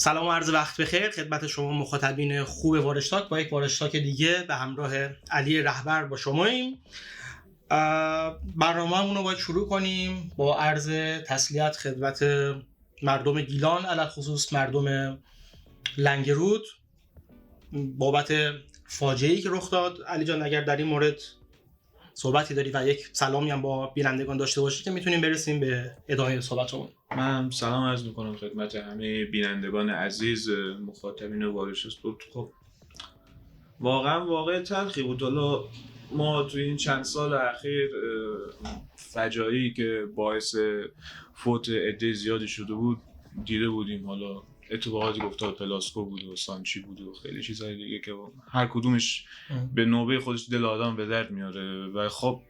سلام و عرض وقت بخیر خدمت شما مخاطبین خوب وارشتاک. با یک وارشتاک دیگه به همراه علی رهبر با شماییم. برنامه‌مون رو باید شروع کنیم با عرض تسلیت خدمت مردم گیلان، علل خصوص مردم لنگرود، بابت فاجعه‌ای که رخ داد. علی جان اگر در این مورد صحبتی داری و یک سلامی هم با بینندگان داشته باشی که میتونیم برسیم به ادامه صحبتمون. من سلام عرض میکنم خدمت همه بینندگان عزیز مخاطبین وارشتاک. خب واقعا تلخی بود. حالا ما توی این چند سال اخیر فجایعی که باعث فوت عده زیادی شده بود دیده بودیم. حالا اتفاقاتی افتاد، پلاسکو بود و سانچی بود و خیلی چیزهای دیگه که هر کدومش به نوبه خودش دل آدم به درد میاره. و خب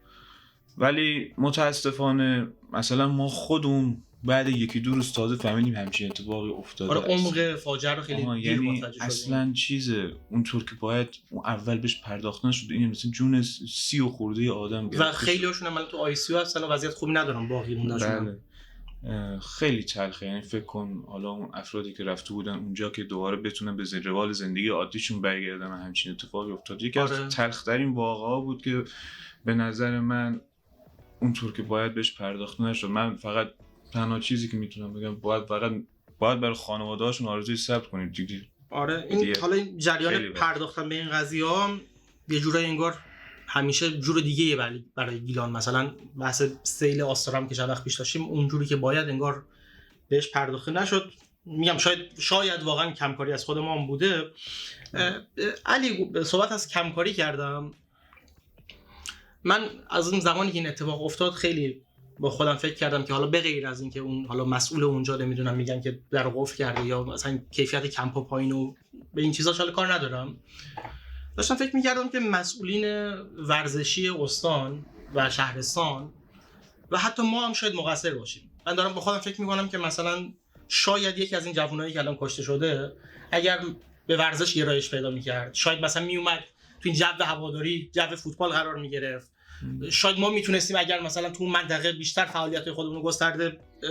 ولی متاسفانه مثلا ما خودمون بعد یکی دو روز تازه فهمیدیم همچین اتفاقی افتاده. آره عمق فاجعه رو خیلی دیر متوجه شدیم. اصلا چیزه اونطور که باید اون اول بهش پرداخت نشد. این مثلا جون 30 و خورده آدم و خیلی هاشون هم تو آی سی یو هستن و وضعیت خوبی ندارن باقی موندهشون. بله. خیلی تلخه. یعنی فکر کن حالا اون افرادی که رفته بودن اونجا که دوباره بتونن به روال زندگی عادیشون برگردن همچین اتفاقی افتاد. یکی از تلخ‌ترین واقعا بود که به نظر من اونطور که باید بهش پرداخت نشد. من فقط تنها چیزی که میتونم بگم باید برای خانواده‌هاشون آرزوی صبر کنید دیگه. آره این حالا این جریان پرداختن به این قضیه‌ها یه جورایی انگار همیشه جور دیگه برای گیلان. مثلا بحث سیل آستارم که چند وقت پیش داشتیم اونجوری که باید انگار بهش پرداخته نشد. میگم شاید واقعا کمکاری از خود ما هم بوده. علی صحبت از کمکاری کردم. من از اون زمانی که این اتفاق افتاد خیلی با خودم فکر کردم که حالا به غیر از این که اون حالا مسئول اونجا نمیدونم میگن که در قفل کرده یا مثلا کیفیت کمپا پایین و به این چیزا حالا کار ندارم، داشتم فکر میکردم که مسئولین ورزشی استان و شهرستان و حتی ما هم شاید مقصر باشیم. من دارم با خودم فکر میکنم که مثلا شاید یکی از این جوانایی که الان کشته شده اگر به ورزش گرایش پیدا میکرد، شاید مثلا میومد تو این جو هواداری، جو فوتبال قرار میگرفت. شاید ما میتونستیم اگر مثلا تو اون منطقه بیشتر فعالیت خودمون رو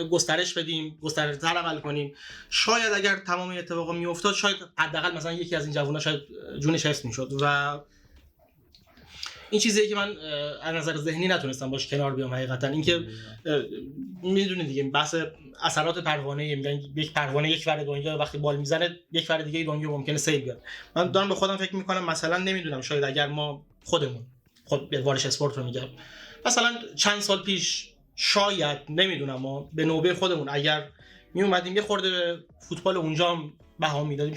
گسترش بدیم، گسترده‌تر عمل کنیم. شاید اگر تمام اتفاقا میافتاد شاید حداقل مثلا یکی از این جوونا شاید جونش حفظ میشد. و این چیزیه که من از نظر ذهنی نتونستم باش کنار بیام. حقیقتا اینکه میدونید دیگه بحث اثرات پروانه، میگن یک پروانه یک ور دنیا وقتی بال میزنه یک ور دیگه دنیا ممکنه سیل بیاد. من دارم به خودم فکر میکنم مثلا نمیدونم شاید اگر ما خودمون خود وارش اسپورت رو میگم مثلا چند سال پیش شاید نمیدونم ما به نوبه خودمون اگر می اومدیم یه خورده به فوتبال اونجا هم بها میدادیم،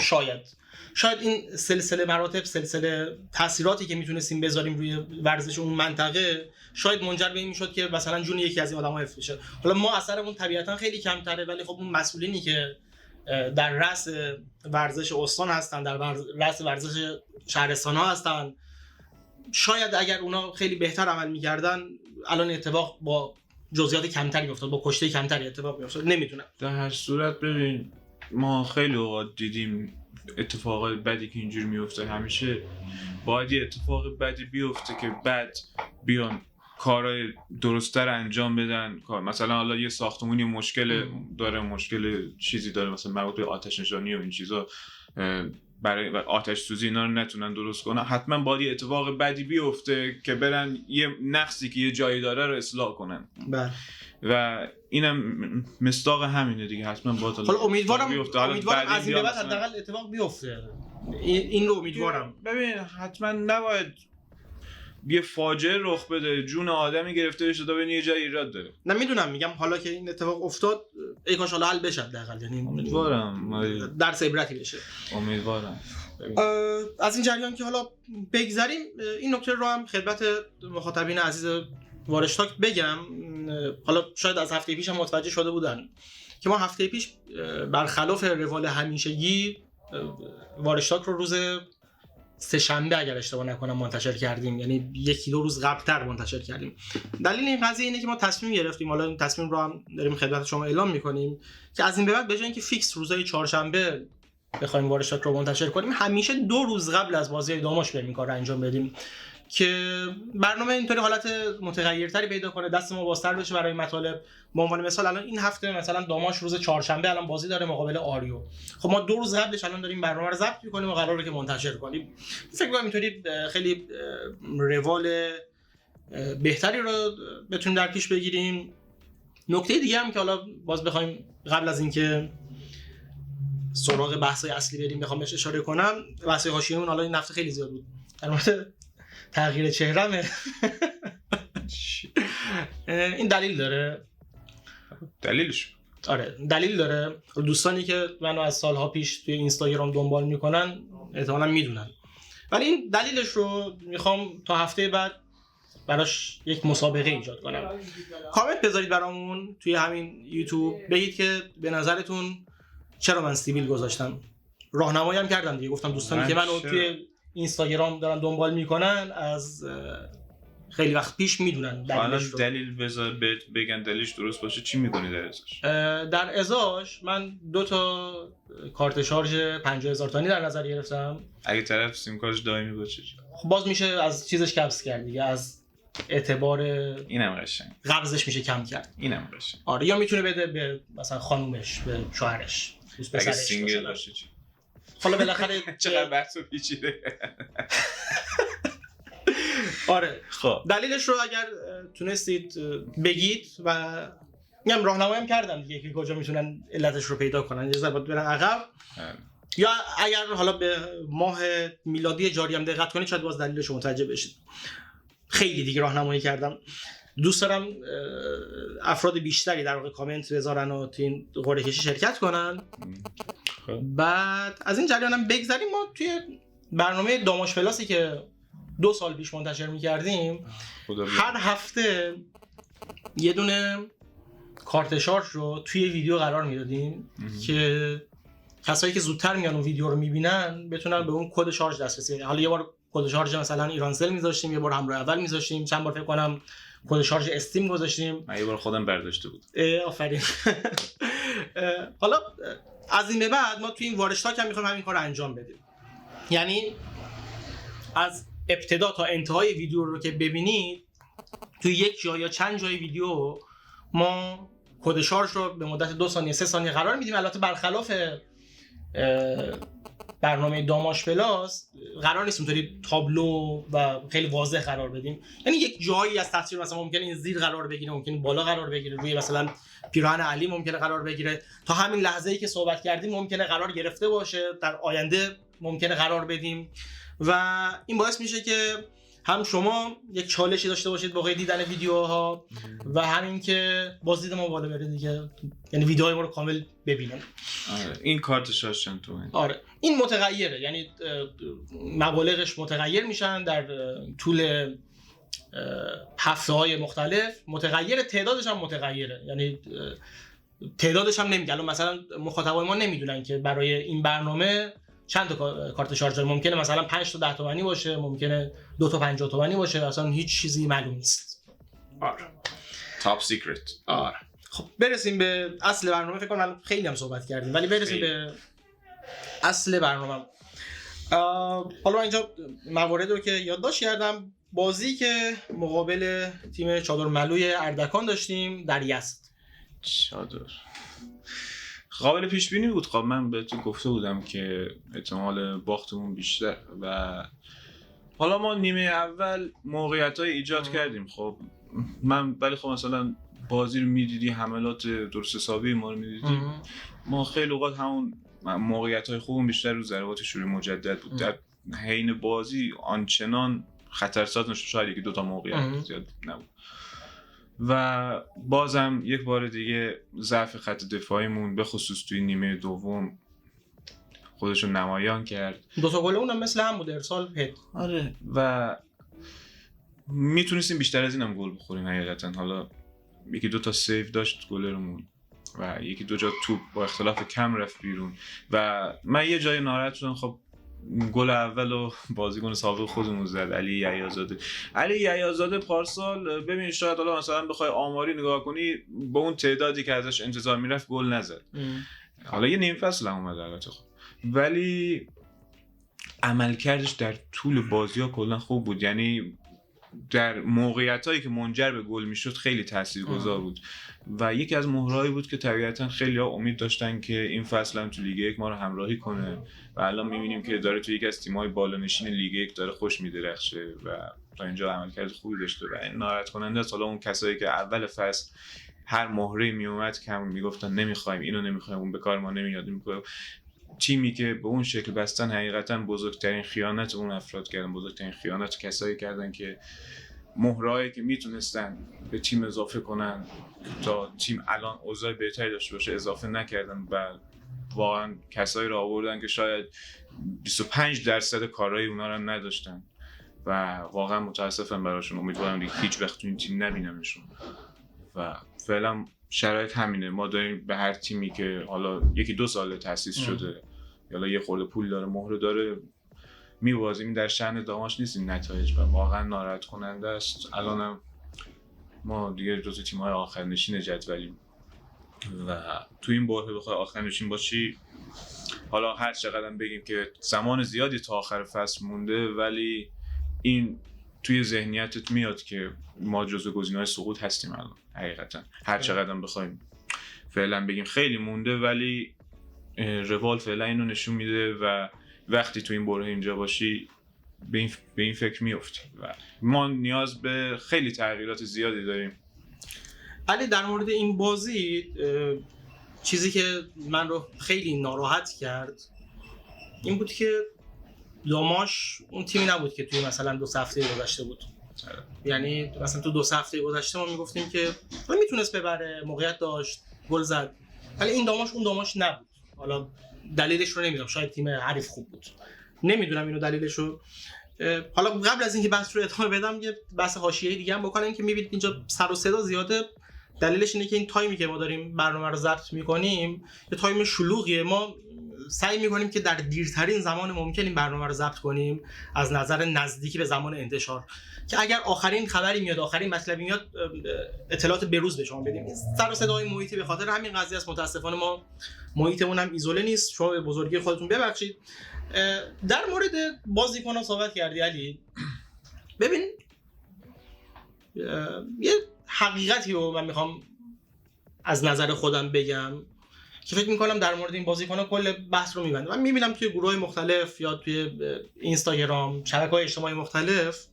شاید این سلسله مراتب، سلسله تاثیراتی که میتونستیم بذاریم روی ورزش اون منطقه شاید منجر به این میشد که مثلا جون یکی از این آدم‌ها حفظ بشه. حالا ما اثرمون طبیعتا خیلی کمتره، ولی خب اون مسئولینی که در رأس ورزش استان هستن، در رأس ورزش شهرستان‌ها هستن، شاید اگر اونا خیلی بهتر عمل می‌کردن الان اتفاق با جزئیات کمتری می‌افتاد، با کشته کمتری اتفاق می‌افتاد. نمیدونم. در هر صورت ببین ما خیلی اوقات دیدیم اتفاقات بدی که اینجوری میفته. همیشه باید یه اتفاق بدی بیفته که بعد بیان کارهای درست‌تر انجام بدن. مثلا حالا یه ساختمونی مشکل داره، مشکل چیزی داره، مثلا مربوط به آتش نشانی و این چیزا، برای آتش سوزی اینا رو نتونن درست کنن، حتما باید یه اتفاق بدی بیفته که برن یه نقصی که یه جایی داره رو اصلاح کنن. بله. و اینم مصداق همینه دیگه. حتما باید حالا امیدوارم از این به بعد حداقل اتفاق بیفته. این رو امیدوارم. ببین حتما نباید یه فاجعه رخ بده، جون آدمی گرفته بشه تا ببین یه جایی ایراد داره. نمیدونم، میگم حالا که این اتفاق افتاد ای کاش حالا حل بشه حداقل. یعنی امیدوارم درس عبرتی بشه. امیدوارم. از این جریان که حالا بگذریم، این نکته رو هم خدمت مخاطبین عزیز وارشتاک بگم. حالا شاید از هفته پیش هم متوجه شده بودن که ما هفته پیش برخلاف روال همیشگی وارشتاک رو روز سه‌شنبه اگر اشتباه نکنم منتشر کردیم، یعنی یکی دو روز قبل‌تر منتشر کردیم. دلیل این قضیه اینه که ما تصمیم گرفتیم، حالا این تصمیم رو هم داریم خدمت شما اعلام می‌کنیم که از این به بعد به جای اینکه فیکس روزهای چهارشنبه بخوایم وارشتاک رو منتشر کنیم، همیشه 2 روز قبل از بازی داماش بریم کار رو انجام بدیم که برنامه اینطوری حالت متغیرتری پیدا کنه، دست ما بازتر بشه برای مطالب. به عنوان مثال الان این هفته مثلا داماش روز چهارشنبه الان بازی داره مقابل آریو. خب ما 2 روز قبلش الان داریم برنامه رو ضبط می‌کنیم و قراره که منتشر کنیم. فکر می‌کنم اینطوری خیلی روال بهتری رو بتونیم در پیش بگیریم. نکته دیگه هم که حالا باز بخوایم قبل از اینکه سراغ بحث‌های اصلی بریم بخوام بهش اشاره کنم، بحث‌های حاشیه‌مون حالا این هفته خیلی زیاد بود. در مورد تغییر چهره‌مه. این دلیل داره. دلیلش آره دلیل داره. دوستانی که منو از سالها پیش توی اینستاگرام دنبال میکنن احتمالاً میدونن، ولی این دلیلش رو میخوام تا هفته بعد براش یک مسابقه ایجاد کنم. کامنت بذارید برامون توی همین یوتیوب، بگید که به نظرتون چرا من سیبیل گذاشتم. راهنمایی هم کردم دیگه، گفتم دوستانی که منو توی اینستاگرام دارن دنبال میکنن از خیلی وقت پیش میدونن دلیلش رو. دلیل بذار بگن دلیلش درست باشه. چی میکنی در ازاش؟ در ازاش من 2 تا کارت شارژ 50000 تومانی در نظر گرفتم. اگه طرف سیم کارتش دائمی باشه خب باز میشه از چیزش کپس کرد دیگه، از اعتبار اینم قشنگ قبضش میشه کم کرد. اینم قشنگ. آره یا میتونه بده به مثلا خانومش، به شوهرش، دوست پسرش. اگه سینگل باشه چی؟ حالا بالاخره چقدر بحث پیچیده. آره خب دلیلش رو اگر تونستید بگید و میگم راهنمایی هم کردم دیگه که کجا میتونن علتش رو پیدا کنن، یه ذره برن عقب. یا اگر حالا به ماه میلادی جاری هم دقت کنید شاید باز دلیلش رو متوجه بشید. خیلی دیگه راهنمایی کردم. دوست دارم افراد بیشتری در واقع کامنت بذارن و تو این قرعه کشی شرکت کنن. بعد از این جریان هم بگذریم. ما توی برنامه داماش پلاسی که 2 سال پیش منتشر می‌کردیم هر هفته یه دونه کارت شارژ رو توی ویدیو قرار میدادیم که کسایی که زودتر میان اون ویدیو رو میبینن بتونن به اون کد شارژ دسترسی پیدا کنن. حالا یه بار کد شارژ مثلا ایرانسل میذاشتیم، یه بار همراه اول میذاشتیم، چند بار فکر کنم کد شارژ استیم گذاشتیم. من یه بار خودم برداشته بود. آفرین. حالا از این به بعد ما توی این وارشتاک هم می‌خوایم همین کارو انجام بدیم. یعنی از ابتدا تا انتهای ویدیو رو که ببینید توی یک جا یا چند جای ویدیو ما کد شارژ رو به مدت 2 ثانیه 3 ثانیه قرار میدیم. البته برخلاف برنامه داماش پلاس قرار نیست اونطوری تابلو و خیلی واضح قرار بدیم. یعنی یک جایی از تصویر مثلا ممکنه این زیر قرار بگیره، ممکنه بالا قرار بگیره، روی مثلا پیراهن علی ممکنه قرار بگیره، تا همین لحظه‌ای که صحبت کردیم ممکنه قرار گرفته باشه، در آینده ممکنه قرار بدیم و این باعث میشه که هم شما یک چالشی داشته باشید موقع دیدن ویدیوها و همین که بازدید ما بالا بره دیگه، یعنی ویدیوهای ما رو کامل ببینن. آره این کارت شارژ چند تومن؟ آره این متغیره، یعنی مبالغش متغیر میشن در طول هفته‌های مختلف. متغیر تعدادش هم متغیره، یعنی تعدادش هم نمیگه. الان مثلا مخاطبای ما نمیدونن که برای این برنامه چند تا کارت شارژ داره. ممکنه مثلا 5 تا 10 تومانی باشه، ممکنه 2 تا 50 تومانی باشه، اصلا هیچ چیزی معلوم نیست. آره تاپ سیکرت. آره خب برسیم به اصل برنامه. فکر کنم خیلی هم صحبت کردیم ولی برسیم به اصل برنامه. حالا اینجا مواردی رو که یادداشت کردم. بازی که مقابل تیم چادر ملوی اردکان داشتیم در یزد. چادر قابل پیش بینی بود. خب من بهتون گفته بودم که احتمال باختمون بیشتر و حالا ما نیمه اول موقعیت‌های ایجاد کردیم. خب من ولی خب مثلا بازی رو می‌دیدی، حملات درست حسابی ما رو می‌دیدی، ما خیلی اوقات همون موقعیت‌های خوبمون بیشتر رو ضربات شروعی مجدد بود. در حین بازی آنچنان خطرساز نشد، شاید یکی 2 تا موقعیت زیاد نبود و بازم یک بار دیگه ضعف خط دفاعیمون به خصوص توی نیمه دوم خودشو نمایان کرد. 2 تا گل اونم مثل هم بود، ارسال هد. آره و میتونستیم بیشتر از اینم گل بخوریم حقیقتا. حالا یکی 2 تا سیو داشت گلرمون و یکی 2 جا توپ با اختلاف کم رفت بیرون و من یه جای ناراحت شدم. خب گل اولو بازیکن سابق خودمون زد، علی یحیی‌زاده پارسال. ببین شاید حالا مثلا بخوای آماری نگاه کنی با اون تعدادی که ازش انتظار میرفت گل نزد. حالا یه نیم فصل هم اومد البته خب، ولی عملکردش در طول بازی‌ها کلا خوب بود. یعنی در موقعیتایی که منجر به گل میشد خیلی تاثیرگذار بود و یکی از مهرهایی بود که طبیعتا خیلی‌ها امید داشتن که این فصل هم تو لیگ یک ما رو همراهی کنه و الان می‌بینیم که داره تو یکی از تیم‌های بالانشین لیگ یک داره خوش می‌درخشه و تا اینجا عملکرد خوبی داشته و این ناراحت کننده است. حالا اون کسایی که اول فصل هر مهره میومد که هم میگفتن نمیخوایم اینو نمیخوایم اون به کار ما نمیاد، تیمی که به اون شکل بستن حقیقتا بزرگترین خیانت اون افراد کردن، بزرگترین خیانت کسایی کردن که مهرهایی که میتونستن به تیم اضافه کنن تا تیم الان اوضاع بهتری داشته باشه اضافه نکردن و واقعا کسایی رو آوردن که شاید 25% کارهای اونا رو نداشتن و واقعا متاسفم براشون. امیدوارم دیگه هیچ وقت تو این تیم نبینمشون و فعلا شرایط همینه. ما داریم به هر تیمی که حالا 1-2 سال تأسیس شده یا یه خورده پول داره مهره داره میوازیم، در شأن داماش نیست این نتایج و واقعا ناراحت کننده است. الانم ما دیگه جزو تیم‌های آخر نشین جدولیم و تو این باره بخوای آخر نشین باشی، حالا هر چقدر بگیم که زمان زیادی تا آخر فصل مونده ولی این توی ذهنیتت میاد که ما جزو گزینه‌های سقوط هستیم الان. حقیقتا هر چقدر بخوایم فعلا بگیم خیلی مونده ولی روال فعلا اینو نشون میده و وقتی تو این بره اینجا باشی به این فکر میفتی و ما نیاز به خیلی تغییرات زیادی داریم. علی در مورد این بازی چیزی که من رو خیلی ناراحت کرد این بود که داماش اون تیمی نبود که توی مثلا 2 هفته گذشته بود. یعنی مثلا تو 2 هفته گذشته ما میگفتیم که میتونست ببره، موقعیت داشت، گل زد، ولی این داماش اون داماش نبود. حالا دلیلش رو نمیدونم، شاید تیم حریف خوب بود، نمیدونم اینو دلیلش رو. حالا قبل از اینکه بحث رو ادامه بدم یه بحث حاشیه‌ای دیگه هم بکنم که میبینید اینجا سر و صدا زیاده. دلیلش اینه که این تایمی که ما داریم برنامه رو ضبط میکنیم یه تایم شلوغیه. ما سعی میکنیم که در دیرترین زمان ممکن این برنامه رو ضبط کنیم از نظر نزدیکی به زمان انتشار، که اگر آخرین خبری میاد، آخرین مطلبی میاد، اطلاعات بروز به شما بدیم. سر و صدای محیطی به خاطر همین قضیه است. متاسفانه ما محیطمون هم ایزوله نیست، شما به بزرگی خودتون ببخشید. در مورد بازیکن‌ها صحبت کردی علی. ببین یه حقیقتی رو من میخوام از نظر خودم بگم که فکر میکنم در مورد این بازیکن‌ها کل بحث رو میبنده. من میبینم توی گروه‌های مختلف یا توی اینستاگرام، شبکه‌های اجتماعی مختلف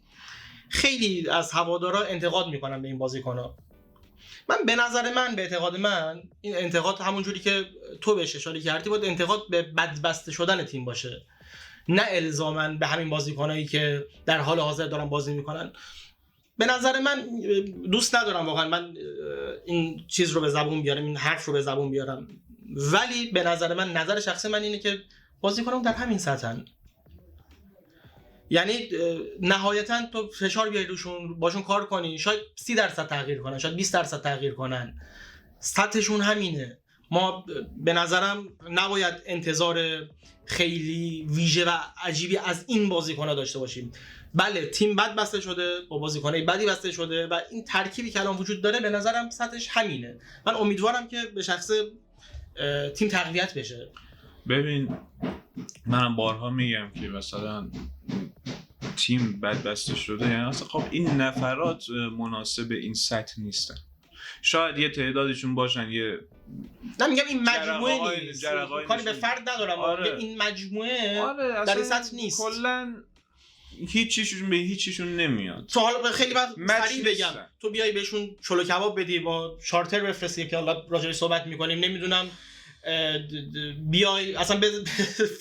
خیلی از هوادارا انتقاد میکنن به این بازیکن‌ها. من به نظر من، به اعتقاد من، این انتقاد همون جوری که تو بهش اشاره کردی بود انتقاد به بدبسته شدن تیم باشه، نه الزاماً به همین بازیکنایی که در حال حاضر دارن بازی میکنن. به نظر من دوست ندارم واقعا من این چیز رو به زبون بیارم، این حرف رو به زبون بیارم، ولی به نظر من، نظر شخصی من اینه که بازیکنان در همین سطحن. یعنی نهایتاً تو فشار بیاری روشون، باشون کار کنی، شاید 30% تغییر کنن، شاید 20% تغییر کنن، سطحشون همینه. ما به نظرم نباید انتظار خیلی ویژه و عجیبی از این بازیکن‌ها داشته باشیم. بله تیم بد بسته شده، با بازیکنای بدی بسته شده و این ترکیبی که الان وجود داره به نظرم سطحش همینه. من امیدوارم که به شخص تیم تقویت بشه. ببین منم بارها میگم که مثلا تیم بد بسته شده، یعنی اصلا خب این نفرات مناسب این سطح نیستن. شاید یه تعدادشون باشن، یه نمیگم این مجموعه نیست، کاری به فرد ندارم. آره. این مجموعه در این سطح نیست، کلا هیچیشون به هیچیشون نمیاد. تو حالا خیلی وقت سریع بگم تو بیای بهشون چلو کباب بدی، با چارتر بفرستی که حالا راجعش صحبت میکنیم، نمیدونم بیای اصلا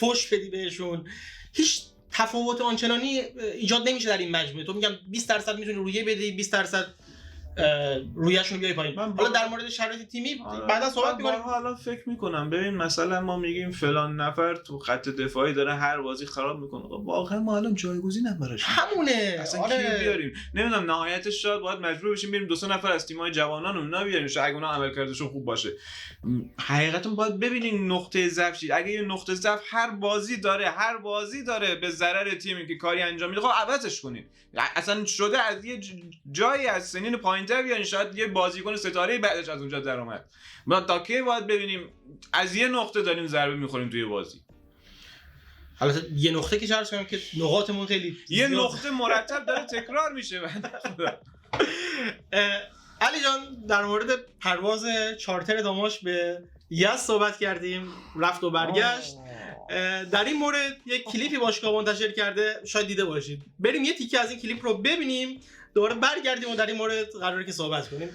فوش بدی بهشون، هیچ تفاوت آنچنانی ایجاد نمیشه در این مجموعه. تو میگم 20% میتونی رویه بدی، 20% رویشون بیای پایین. حالا در مورد شرایط تیمی بعدا صحبت می‌کنیم. حالا فکر می‌کنم ببین مثلا ما میگیم فلان نفر تو خط دفاعی داره هر بازی خراب میکنه، واقعا ما الان جایگزین هم براش همونه. اصلا کیو بیاریم؟ نمیدونم نهایتش شاید باید مجبور بشیم بریم 2-3 نفر از تیم‌های جوانان اونا بیاریم، شاید اگه اونا عملکردشون خوب باشه. حقیقتا باید ببینیم نقطه ضعف چیه. اگه یه نقطه ضعف هر بازی داره به ضرر تیمی که کاری انجام میده، خب عوضش کنید. اصلا شده از یه جایی از سنین پایین‌تر بیارین، شاید یه بازیکن ستاره‌ای بعدش از اونجا در اومد. ما تا کی باید ببینیم از یه نقطه داریم ضربه می‌خوریم توی بازی؟ البته یه نقطه که عرض کنم که نقاطمون خیلی یه نقطه مرتب داره تکرار میشه. علی جان در مورد پرواز چارتر داماش به یزد صحبت کردیم، رفت و برگشت. در این مورد یک کلیپی باشگاه منتشر کرده، شاید دیده باشید. بریم یه تیکه از این کلیپ رو ببینیم، دوباره برگردیم و در این مورد قراره که صحبت کنیم.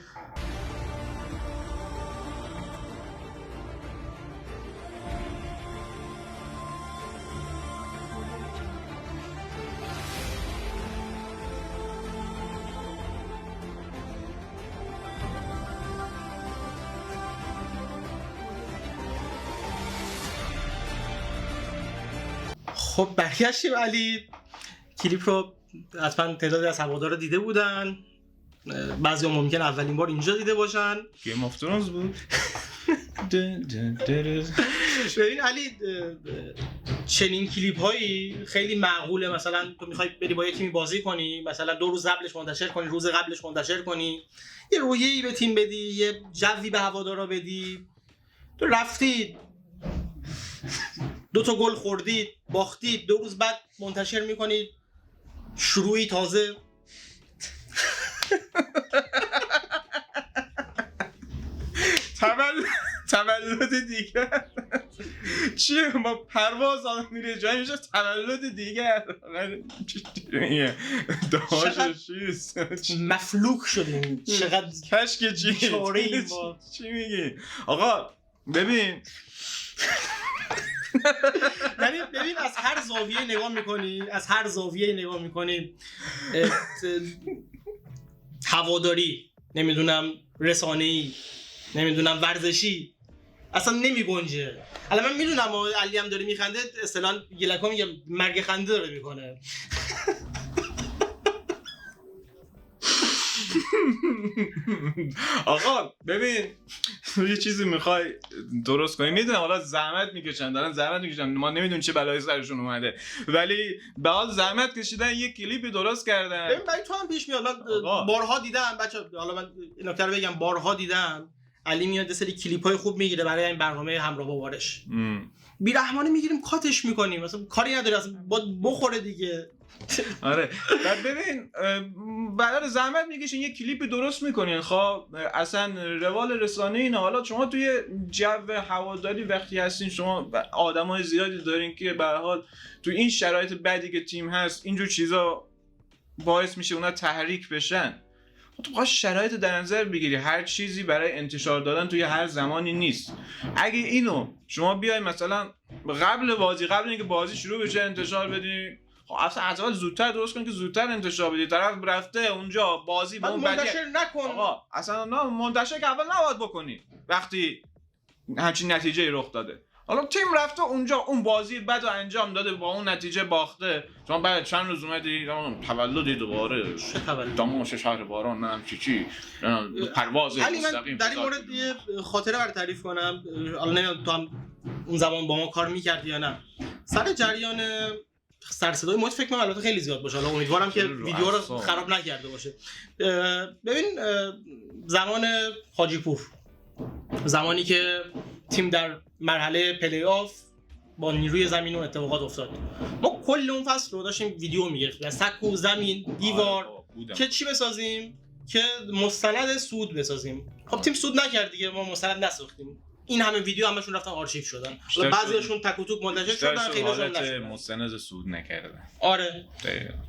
خب برگشتیم علی. کلیپ رو حتما تعدادی از هوادارا دیده بودن، بعضی هم ممکن اولین بار اینجا دیده باشن. گیم آف ترونز بود. ببین علی، چنین کلیپ هایی خیلی معقوله. مثلا تو میخوای بری با یه تیمی بازی کنی، مثلا 2 روز قبلش منتشر کنی، روز قبلش منتشر کنی، یه روحیه‌ای به تیم بدی، یه جوی به هوادارا بدی. تو رفتی 2 تا گل خوردید، باختید، 2 روز بعد منتشر میکنید شروعی تازه. تولد دیگر چیه؟ ما پرواز آدم میره جایی میشه تولد دیگر. مفلوک شدیم. چقدر کشک چی؟ چی میگی؟ آقا ببین ببین از هر زاویه نگاه میکنی، هواداری، نمیدونم رسانه‌ای، نمیدونم ورزشی، اصلا نمیگنجه. الان من میدونم علی هم داره میخنده، اصطلاحاً گلکا میگه مرگ خنده داره میکنه. آقا ببین یه چیزی میخوای درست کنی، میدونم حالا زحمت میکشن، ما نمیدونیم چه بلایی سرشون اومده، ولی به حال زحمت کشیدن یه کلیپی درست کردن. ببین برای تو هم پیش میاد. من بارها دیدم بچه‌ها، حالا من این نکته رو بگم، بارها دیدم علی میاد یه سری کلیپ‌های خوب میگیره برای این برنامه همراه با بارش، بی‌رحمانه میگیریم کاتش میکنیم، مثلا کاری نداره، اصلا بخوره دیگه. آره بعد ببین بعد زحمت میکشین یه کلیپی درست میکنین، خب اصلا روال رسانه اینه. حالا شما توی جو هواداری وقتی هستین، شما آدمای زیادی دارین که به هر حال تو این شرایط بدی که تیم هست اینجور چیزا باعث میشه اونا تحریک بشن. تو باید شرایط در نظر بگیری، هر چیزی برای انتشار دادن توی هر زمانی نیست. اگه اینو شما بیای مثلا قبل اینکه بازی شروع بشه انتشار بدی، خب اصلا اول زودتر درست کن که زودتر انتشار بدی. طرف رفته اونجا بازی با اون منتشر نکن. آقا اصلا نه، منتشر که اول نباید بکنی وقتی همچین نتیجه رخ داده. حالا تیم رفته اونجا اون بازی بدو انجام داده، با اون نتیجه باخته، شما بعد چند روز اومدی تولدی دوباره داماش شهر باران نم چی پرواز مستقیم. در این مورد یه خاطره برات تعریف کنم. حالا نمیدونم تو هم اون زمان با ما کار می‌کردی یا نه. سر جریان سر صدای موت فکر کنم البته خیلی زیاد باشه، حالا امیدوارم که ویدیو رو خراب نکرده باشه. ببین زمان حاجی پور، زمانی که تیم در مرحله پلی آف با نیروی زمین و اتفاقات افتاد، ما کل اون فصل رو داشتیم ویدیو میگرفتیم از سقف، زمین، دیوار، که چی بسازیم که مستند سود بسازیم. خب تیم سود نکرد دیگه، ما مستند نساختیم. این همه ویدیو همشون رفتن آرشیو شدن، بعضیاشون تک و توک منتشر شدن، خیلیشون نشدن. مستند سود نکردن. آره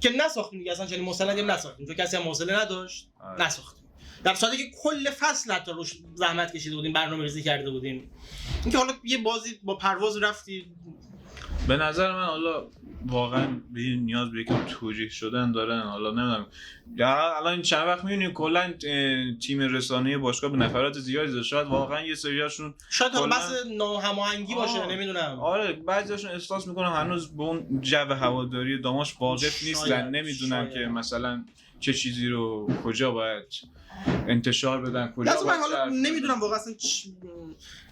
که نساختیم دیگه، اصلا چنین مستندی هم نساختیم چون کسی هم حوصله نداشت. نساختیم در صورتی که کل فصل حتی روش زحمت کشیده بودیم، برنامه‌ریزی کرده بودیم. اینکه حالا یه بازی با پرواز رفتی، به نظر من حالا واقعا نیاز به یکم توجیه شدن دارن. حالا نمیدونم یا الان چند وقت میبینیم کلا تیم رسانه‌ای باشگاه به نفرات زیادی داره، شاید واقعا یه سریاشون شاید هم بس ناهماهنگی باشه، نمیدونم. آره بعضیاشون احساس میکنم هنوز به اون جو هواداری داماش واقف نیستن، نمیدونن که مثلا چه چیزی رو کجا باید انتشار بدن، کجا باید. حالا نمیدونم واقعا اصلا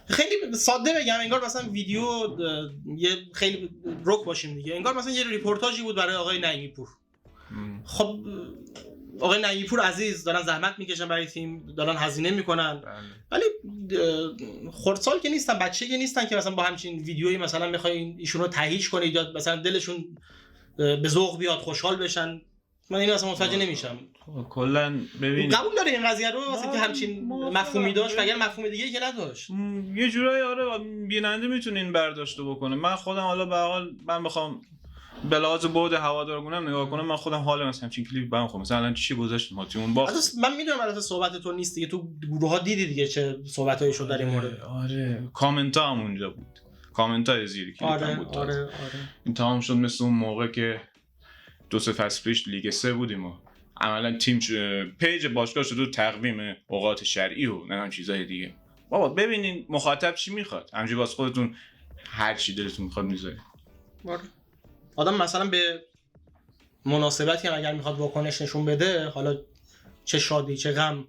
خیلی ساده بگم، انگار مثلا ویدیو یه خیلی رک باشیم دیگه، انگار مثلا یه ریپورتاجی بود برای آقای نعیمی پور. خب آقای نعیمی‌پور عزیز دارن زحمت میکشن برای تیم، دارن هزینه میکنن، ولی خردسال که نیستن، بچه که نیستن که مثلا با همچین ویدیویی مثلا بخواید ایشونو تهییج کنید یا مثلا دلشون به ذوق بیاد خوشحال بشن. من اینو اصلا متوجه نمیشم. کلا ببین قبول داره این قضیه رو واسه که همچین مفهومی داشت و اگر مفهوم دیگه که نداشت یه جورایی آره بیننده میتونه این برداشت بکنه. من خودم حالا به حال من بخوام به لحاظ بعد هوادارگونم نگاه کنم، من خودم حال مثلا همچین کلیپ برام خوب مثلا الان چی گذاشتیم ما تیمون باخت. من میدونم البته صحبت تو نیست دیگه، تو گروه ها دیدی دیگه چه صحبتایی شد در این مورد. آره کامنت ها هم اونجا بود، کامنت های زیر کلیپ بود. آره. این تمام شد مثل اون موقع که 2 فصل پیش لیگ 3 بودیم و عملا تیم پیج باشگاه شد تو تقویم اوقات شرعی و نه چیزای دیگه. بابا ببینین مخاطب چی میخواد، همینجوری واسه خودتون هر چی دلتون میخواد میذارید. آدم مثلا به مناسبتی هم اگر میخواد واکنش نشون بده، حالا چه شادی چه غم،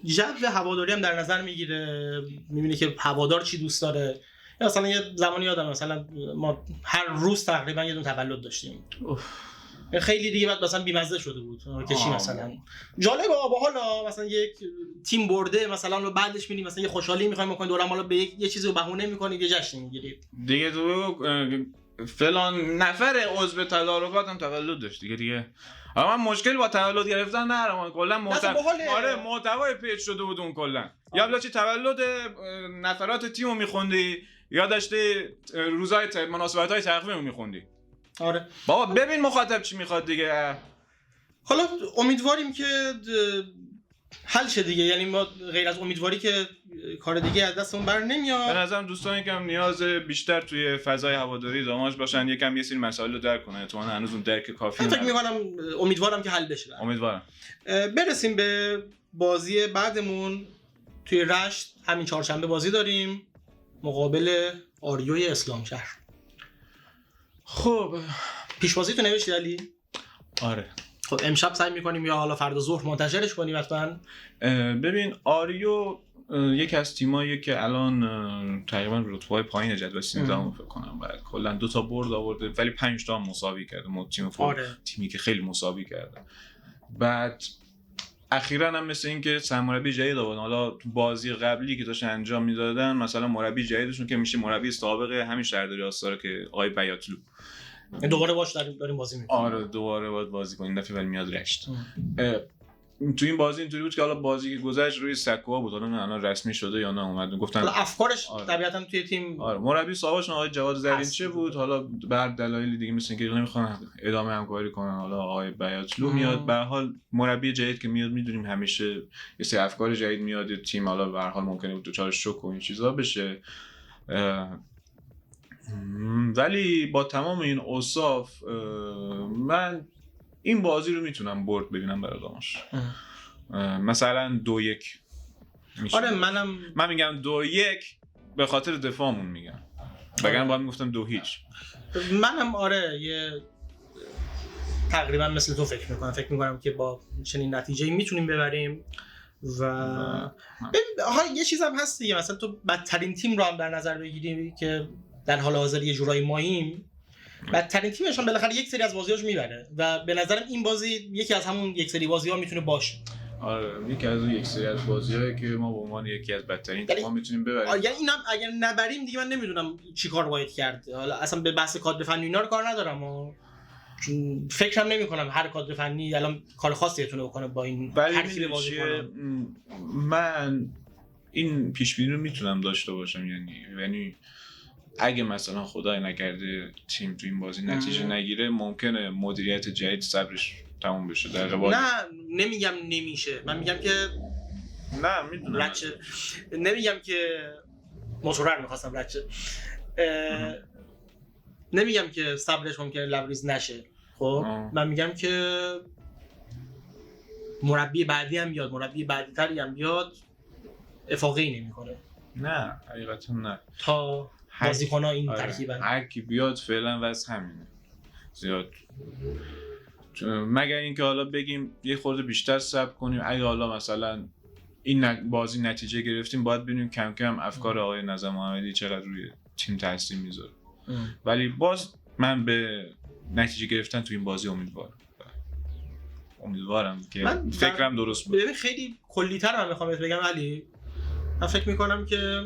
جو هواداری هم در نظر میگیره، میبینه که هوادار چی دوست داره. یا مثلا یه زمانی یادم مثلا ما هر روز تقریبا یه دونه تولد داشتیم. خیلی دیگه بعد مثلا بیمزه شده بود که چی مثلا جالب باحال مثلا یک تیم برده مثلا رو بعدش میبینیم مثلا یه خوشحالی میخوایم بکنیم دورم، حالا به یه چیزی رو بهونه میکنید یه جشن میگیرید دیگه. تو فلان نفر عضو تدارکات هم تولد داشت دیگه. اما من مشکل با تولد گرفتن ندارم، کلا محتوای پیج شده بود اون کلا. یا بلا چی تولد نفرات تیمو میخوندی یا داشتی روزای مناسبت‌های تقویمو میخوندی. آره بابا ببین مخاطب چی میخواد دیگه. حالا امیدواریم که حل شه دیگه، یعنی ما غیر از امیدواری که کار دیگه از دستمون بر نمیاد. به نظرم دوستان یکم نیاز بیشتر توی فضای هواداری داماج باشن، یکم یه سری مسائل رو درک کنن. تو هنوز اون درک کافی فکر می‌کنم امیدوارم که حل بشه. امیدوارم. برسیم به بازی بعدمون. توی رشت همین چهارشنبه بازی داریم مقابل آریوی اسلامشهر. خب پیش بازی تو نوشتی علی؟ آره. خب امشب سعی می‌کنیم یا حالا فردا ظهر منتشرش کنیم حتما. ببین آریو یکی از تیمایی که الان تقریبا رتبه‌های پایین جدول 13 فکر کنم، بعد کلا 2 تا برد آورده ولی 5 تا مساوی کرده. تیمی که خیلی مساوی کرده. بعد اخیراً هم مثل این که سرمربی جدید آوردن. حالا تو بازی قبلی که داشتن انجام میدادن مثلا مربی جدیدشون که میشه مربی سابق همین شهرداری آستارا که آقای بیاتلو، دوباره باش داریم بازی می‌کنیم. آره دوباره باید بازی کنیم، دفعه ولی میاد رشت. تو این بازی اینطوری بود که حالا بازی که گذشت روی سکوها بود، حالا نه الان رسمی شده یا نه اومدن گفتن حالا افکارش طبیعتا توی تیم. آره مربی سابقشون آقای جواد زرینچه بود، حالا بر دلایل دیگه مثل اینکه نمیخوان ادامه همکاری کنن، حالا آقای بیاتلو میاد. به هر حال مربی جدید که میاد میدونیم همیشه یه سری افکار جدید میاد تیم، حالا به هر حال ممکنه دوچار شوک و این چیزا بشه. ولی با تمام این اوصاف من این بازی رو میتونم برد ببینم برای داماش. مثلا 2-1 میشه. آره من میگم 2-1 به خاطر دفاعمون میگم، وگرنه باید میگفتم 2-0. منم آره یه تقریبا مثل تو فکر میکنم که با چنین نتیجه‌ای میتونیم ببریم. و حالا یه چیز هم هست دیگه، مثلا تو بدترین تیم رو هم در نظر بگیریم که در حال حاضر یه جورایی ماییم، بدترین تیمش هم بالاخره یک سری از بازی‌هاش میبره و به نظرم این بازی یکی از همون یک سری بازی‌ها میتونه باشه. آره یکی از اون یک سری از بازی‌هایی که ما به عنوان یکی از بدترین تیم‌ها میتونیم ببریم. یعنی اینم اگر نبریم دیگه من نمیدونم چیکار باید کرد. حالا اصلا به بحث کادر فنی اینا رو کار ندارم و فکرم نمی‌کنم هر کادر فنی الان کار خاصی بتونه بکنه با این ترکیب بازیکن. من این پیش بینی رو میتونم داشته باشم، یعنی اگه مثلا خدای نکرده تیم تو این بازی نتیجه نگیره ممکنه مدیریت جدید صبرش تموم بشه در قبال. نه نمیگم نمیشه، من میگم که نه میدونم نمیگم که موتور میخواستم رچه نمیگم که صبرش ممکنه لبریز نشه. خب من میگم که مربی بعدی هم بیاد، مربی بعدی تری هم بیاد، افاقه‌ای نمیکنه. نه حقیقتا نه تا بازیکن‌ها این ترکیبن. هر کی بیاد فعلا واسه همینه زیاد، مگر اینکه حالا بگیم یه خورده بیشتر صبر کنیم. اگه حالا مثلا این بازی نتیجه گرفتیم باید ببینیم کم کم افکار آقای نظر محمدی چقدر روی تیم تاثیر میذاره. ولی باز من به نتیجه گرفتن تو این بازی امیدوارم. امیدوارم که من فکرم درست بود. ببین خیلی کلی‌تر من میخوام بگم علی، من فکر میکنم که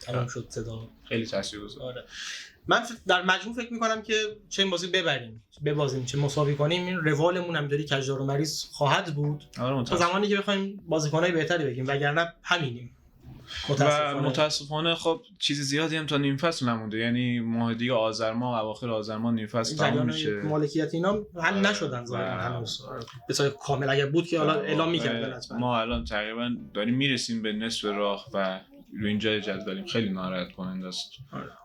تمام شد صدا، خیلی تاثیرگذار. آره من در مجموع فکر میکنم که چه این بازی ببازیم چه مساوی کنیم، این روالمون همینطوری کجدار و مریض خواهد بود تا زمانی که بخوایم بازیکنای بهتری بگیم، وگرنه همینیم متاسفانه. خب چیز زیادی هم تا نیم فصل نمونده، یعنی ماه دیگه آذر ماه، اواخر آذر ماه نیم فصل تموم میشه. مالکیت اینا حل نشدن ظاهرا هنوز به صورت کامل، اگر بود که حالا اعلام می‌کردن حتما. ما الان تقریبا داریم میرسیم به نصف راه و رو اینجا جدولیم، خیلی ناراحت کننده است.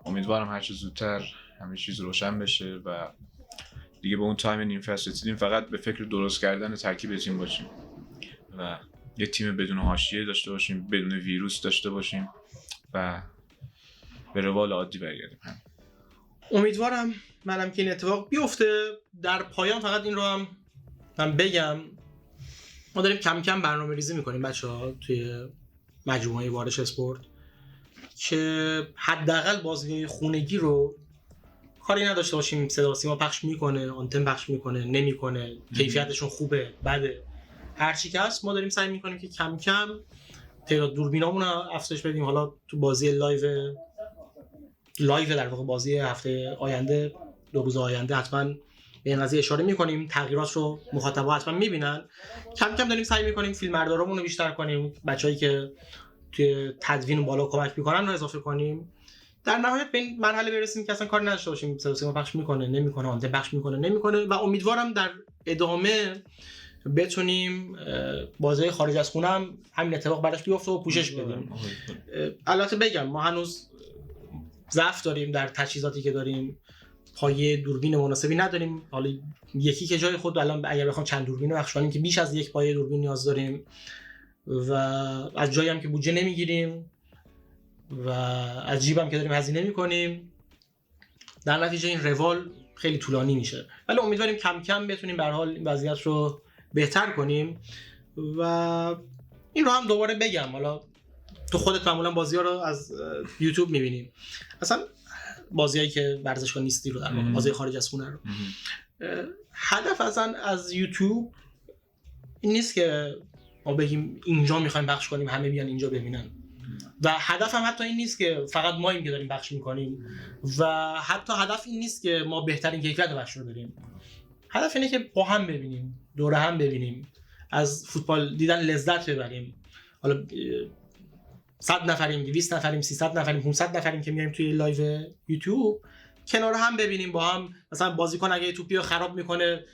امیدوارم هر چه زودتر همه چیز روشن بشه و دیگه به اون تایم نیم فصل رسیدیم، فقط به فکر درست کردن ترکیب تیم باشیم و یه تیم بدون حاشیه داشته باشیم، بدون ویروس داشته باشیم و به روال عادی برگردیم. امیدوارم منم که این اتفاق بیفته. در پایان فقط این رو هم من بگم، ما داریم کم کم برنامه‌ریزی می‌کنیم بچه‌ها توی مجموعه وارش اسپورت که حداقل بازی‌های خونگی رو کاری نداشته باشیم صدا و سیما پخش میکنه، آنتن پخش میکنه، نمیکنه، کیفیتشون خوبه بده، هر چی که هست ما داریم سعی میکنیم که کم کم تعداد دوربینامون رو افزایش بدیم. حالا تو بازی لایو در واقع بازی هفته آینده، 2 روز آینده حتما به این قضیه اشاره میکنیم، تغییرات رو مخاطبا حتما میبینن. کم کم داریم سعی میکنیم فیلمبردارامون رو بیشتر کنیم، بچه‌ای که توی تدوین بالا کمک میکنن رو اضافه کنیم، در نهایت به این مرحله برسیم که اصلا کاری نداشته باشیم صدا سیما پخش میکنه نمیکنه، آنتن پخش میکنه نمیکنه. و امیدوارم در ادامه بتونیم بازی خارج از خونه هم همین اتفاق براش بیفته و پوشش بدیم. البته بگم ما هنوز ضعف داریم در تجهیزاتی که داریم، پایه دوربین مناسبی نداریم، حالا یکی که جای خود الان اگر بخوام چند دوربین پخش کنیم که بیش از یک پایه دوربین نیاز داریم و از جایی هم که بودجه نمیگیریم و از جیبم که داریم هزینه میکنیم، در نتیجه این روال خیلی طولانی میشه. ولی امیدواریم کم کم بتونیم به هر حال این وضعیت رو بهتر کنیم. و این رو هم دوباره بگم، حالا تو خودت معمولا بازی‌ها رو از یوتیوب می‌بینیم، اصلا بازیایی که ورزشگاه نیستی رو در واقع بازی خارج از خونه رو، هدف اصلا از یوتیوب این نیست که ما بگیم اینجا می‌خوایم پخش کنیم همه بیان اینجا ببینن، و هدف هم حتی این نیست که فقط ماییم که داریم پخش می‌کنیم، و حتی هدف این نیست که ما بهترین کیفیت پخش رو بدیم. هدف اینه که با هم ببینیم، دور هم ببینیم، از فوتبال دیدن لذت ببریم. حالا 100 نفریم، 200 نفریم، 300 نفریم، 500 نفریم که میایم توی لایو یوتیوب کنار هم ببینیم، با هم مثلا بازیکن اگه توپیو خراب میکنه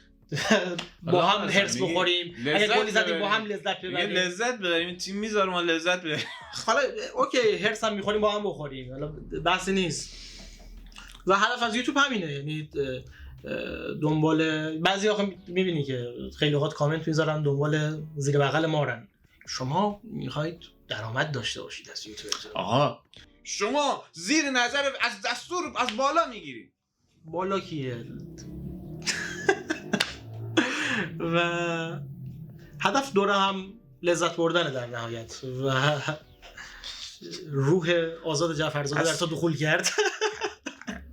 با هم هرس بخوریم، اگه گلی زدیم با هم لذت ببریم، لذت ببریم، تیم میذاره ما لذت ببریم. حالا اوکی هرس هم میخوریم با هم بخوریم، حالا بحث نیست. و هدف از یوتیوب همینه، یعنی دنبال بعضی آخه میبینی که خیلی وقت کامنت میذارن دنبال زیر بغل مارن، شما میخواید درآمد داشته باشید از یوتیوب. آها شما زیر نظر از دستور از بالا میگیرید. بالا کیه؟ و هدف دوره هم لذت بردن در نهایت و روح آزاد جعفرزاده در تو دخول کرد.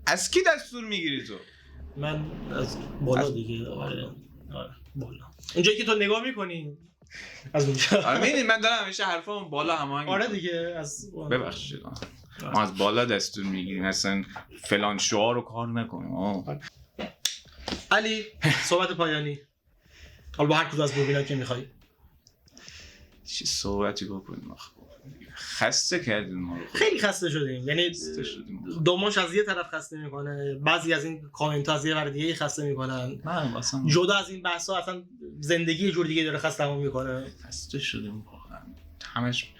از کی دستور میگیری تو؟ من از بالا دیگه. آره بالا اونجایی که تو نگاه میکنی از اونجا. آره من دارم همیشه حرفام بالا هماهنگ. آره دیگه از ببخشید ما از بالا دستور میگیریم، اصلا فلان شعار رو کار نکنیم. علی صحبت پایانی، حالا با هر کدوم از بوبینا که میخوای چی صحبتی بکنیم؟ خسته کردیم ما رو، خیلی خسته شدیم. یعنی دوماش از یه طرف خسته میکنه، بعضی از این کامنت ها از یه ور دیگه خسته میکنن، جدا از این بحث ها اصلا زندگی جور دیگه داره خستمون میکنه. خسته شدیم واقعا، همش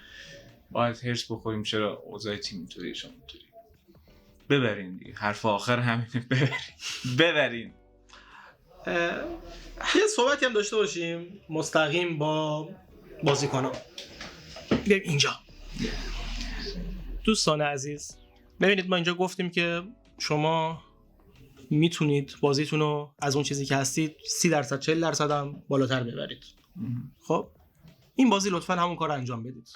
باید هرس بخوریم چرا اوضاع تیم اینطوری شما اینطوری. ببرین دیگه، حرف آخر همینه، ببرین. یه صحبتی هم داشته باشیم مستقیم با بازیکن‌ها. بریم اینجا. دوستان عزیز، ببینید ما اینجا گفتیم که شما میتونید بازیتون رو از اون چیزی که هستید 30% 40% هم بالاتر ببرید. خب این بازی لطفاً همون کار رو انجام بدید.